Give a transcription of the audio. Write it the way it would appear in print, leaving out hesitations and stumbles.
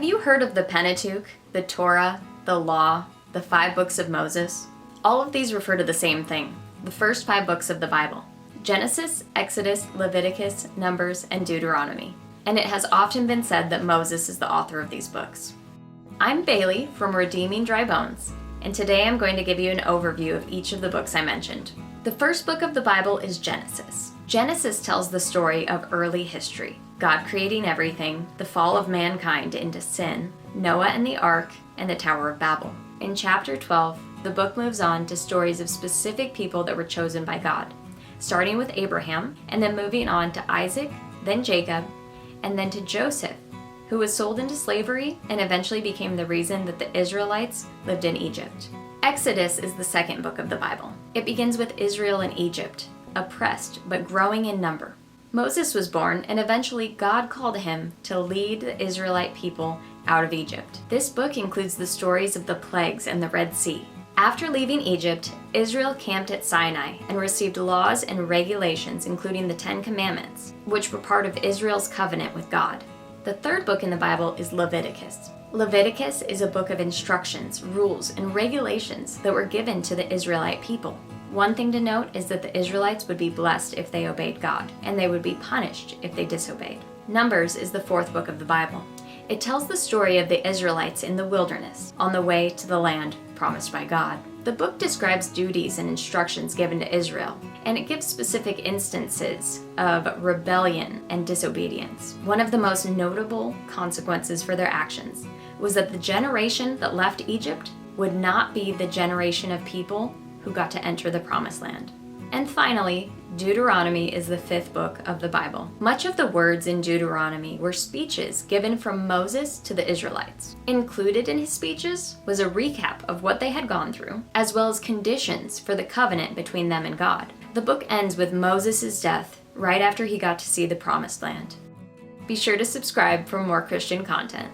Have you heard of the Pentateuch, the Torah, the Law, the 5 books of Moses? All of these refer to the same thing, the first 5 books of the Bible: Genesis, Exodus, Leviticus, Numbers, and Deuteronomy. And it has often been said that Moses is the author of these books. I'm Bailey from Redeeming Dry Bones, and today I'm going to give you an overview of each of the books I mentioned. The first book of the Bible is Genesis. Genesis tells the story of early history, God creating everything, the fall of mankind into sin, Noah and the Ark, and the Tower of Babel. In chapter 12, the book moves on to stories of specific people that were chosen by God, starting with Abraham, and then moving on to Isaac, then Jacob, and then to Joseph, who was sold into slavery and eventually became the reason that the Israelites lived in Egypt. Exodus is the second book of the Bible. It begins with Israel in Egypt, oppressed but growing in number. Moses was born, and eventually God called him to lead the Israelite people out of Egypt. This book includes the stories of the plagues and the Red Sea. After leaving Egypt, Israel camped at Sinai and received laws and regulations, including the 10 Commandments, which were part of Israel's covenant with God. The third book in the Bible is Leviticus. Leviticus is a book of instructions, rules, and regulations that were given to the Israelite people. One thing to note is that the Israelites would be blessed if they obeyed God, and they would be punished if they disobeyed. Numbers is the fourth book of the Bible. It tells the story of the Israelites in the wilderness, on the way to the land promised by God. The book describes duties and instructions given to Israel, and it gives specific instances of rebellion and disobedience. One of the most notable consequences for their actions was that the generation that left Egypt would not be the generation of people who got to enter the promised land. And finally, Deuteronomy is the 5th book of the Bible. Much of the words in Deuteronomy were speeches given from Moses to the Israelites. Included in his speeches was a recap of what they had gone through, as well as conditions for the covenant between them and God. The book ends with Moses' death right after he got to see the promised land. Be sure to subscribe for more Christian content.